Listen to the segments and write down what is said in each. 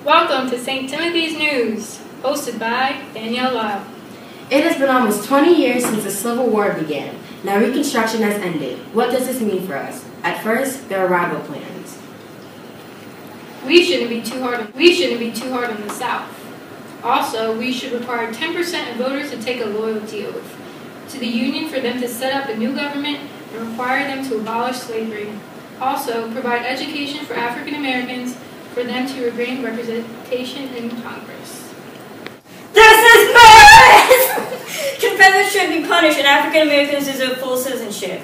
Welcome to St. Timothy's News, hosted by Danielle Lyle. It has been almost 20 years since the Civil War began. Now Reconstruction has ended. What does this mean for us? At first, there are rival plans. We shouldn't be too hard on the South. Also, we should require 10% of voters to take a loyalty oath to the Union for them to set up a new government and require them to abolish slavery. Also, provide education for African Americans for them to regain representation in Congress. This is murderous! Confederates should be punished and African Americans deserve full citizenship.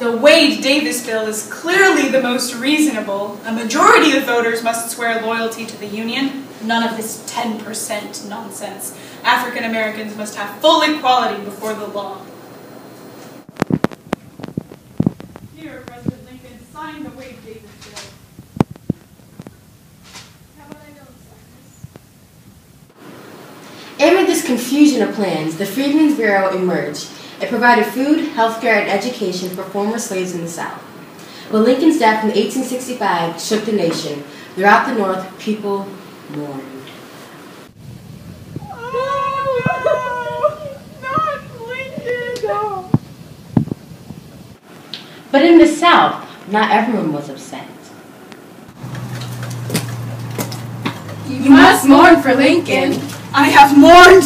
The Wade Davis bill is clearly the most reasonable. A majority of voters must swear loyalty to the Union. None of this 10% nonsense. African Americans must have full equality before the law. Here, President Lincoln signed the Wade Davis bill. How about I don't sign this? Amid this confusion of plans, the Freedmen's Bureau emerged. It provided food, healthcare, and education for former slaves in the South. But Lincoln's death in 1865 shook the nation. Throughout the North, people mourned. Oh, not Lincoln! No. But in the South, not everyone was upset. You must mourn for Lincoln. I have mourned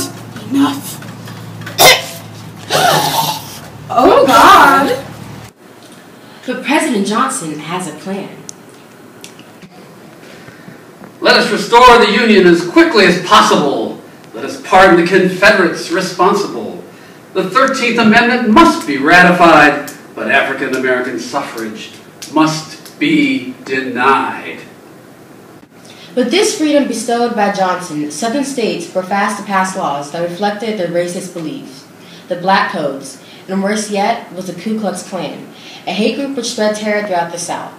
enough. Oh, God! But President Johnson has a plan. Let us restore the Union as quickly as possible. Let us pardon the Confederates responsible. The 13th Amendment must be ratified, but African American suffrage must be denied. With this freedom bestowed by Johnson, Southern states were fast to pass laws that reflected their racist beliefs. The Black Codes, and worse yet, was the Ku Klux Klan, a hate group which spread terror throughout the South.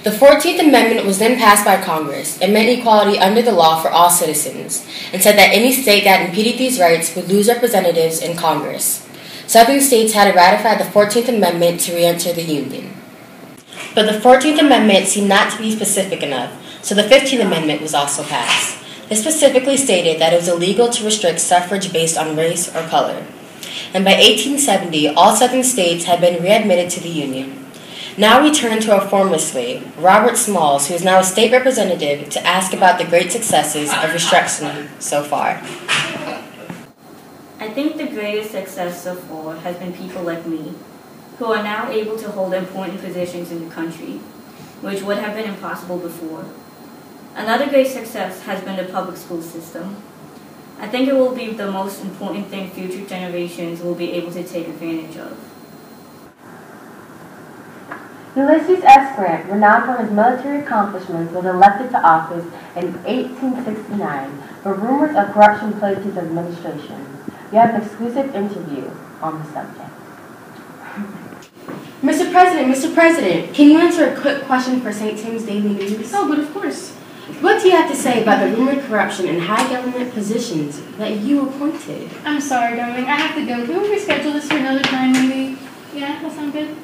The 14th Amendment was then passed by Congress. It meant equality under the law for all citizens, and said that any state that impeded these rights would lose representatives in Congress. Southern states had to ratify the 14th Amendment to re-enter the Union. But the 14th Amendment seemed not to be specific enough, so the 15th Amendment was also passed. This specifically stated that it was illegal to restrict suffrage based on race or color. And by 1870, all Southern states had been readmitted to the Union. Now we turn to our former slave, Robert Smalls, who is now a state representative, to ask about the great successes of Reconstruction so far. I think the greatest success so far has been people like me, who are now able to hold important positions in the country, which would have been impossible before. Another great success has been the public school system. I think it will be the most important thing future generations will be able to take advantage of. Ulysses S. Grant, renowned for his military accomplishments, was elected to office in 1869, but rumors of corruption plagued his administration. We have an exclusive interview on the subject. Mr. President, can you answer a quick question for St. Tim's Daily News? Oh, but of course. What do you have to say about the rumored corruption in high government positions that you appointed? I'm sorry, darling. I have to go. Can we reschedule this for another time, maybe? Yeah, that sound good?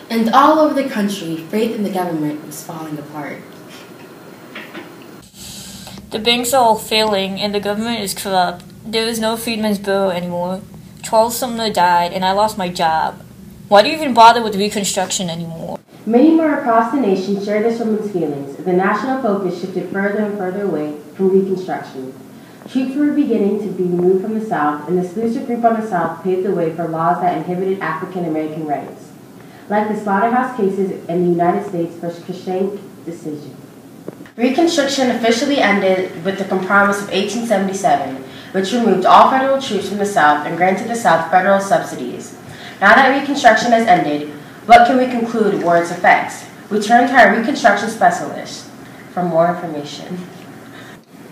And all over the country, faith in the government was falling apart. The banks are all failing and the government is corrupt. There is no Freedmen's Bureau anymore. Charles Sumner died and I lost my job. Why do you even bother with Reconstruction anymore? Many more across the nation share this woman's feelings. The national focus shifted further and further away from Reconstruction. Troops were beginning to be removed from the South, and the exclusive group on the South paved the way for laws that inhibited African American rights, like the slaughterhouse cases in the United States versus Cruikshank decision. Reconstruction officially ended with the Compromise of 1877, which removed all federal troops from the South and granted the South federal subsidies. Now that Reconstruction has ended, what can we conclude were its effects? We turn to our Reconstruction specialist for more information.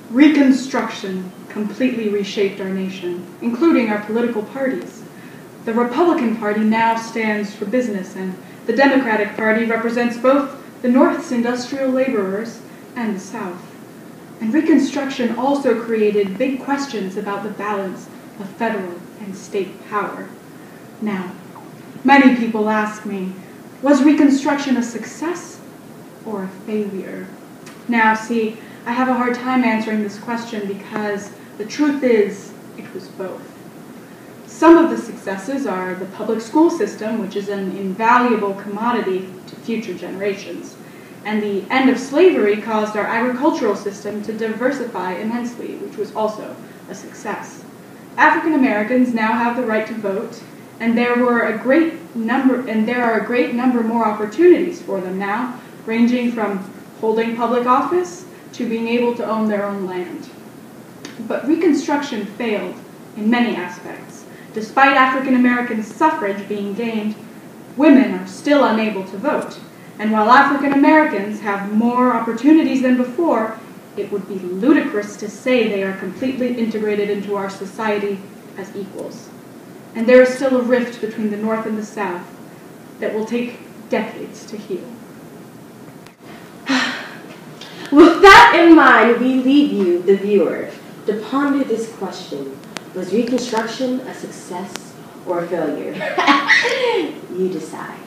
Reconstruction completely reshaped our nation, including our political parties. The Republican Party now stands for business, and the Democratic Party represents both the North's industrial laborers and the South. And Reconstruction also created big questions about the balance of federal and state power. Now, many people ask me, was Reconstruction a success or a failure? Now, see, I have a hard time answering this question because the truth is, it was both. Some of the successes are the public school system, which is an invaluable commodity to future generations, and the end of slavery caused our agricultural system to diversify immensely, which was also a success. African Americans now have the right to vote, and there are a great number more opportunities for them now, ranging from holding public office to being able to own their own land. But Reconstruction failed in many aspects. Despite African American suffrage being gained, women are still unable to vote. And while African Americans have more opportunities than before, it would be ludicrous to say they are completely integrated into our society as equals. And there is still a rift between the North and the South that will take decades to heal. With that in mind, we leave you, the viewer, to ponder this question. Was Reconstruction a success or a failure? You decide.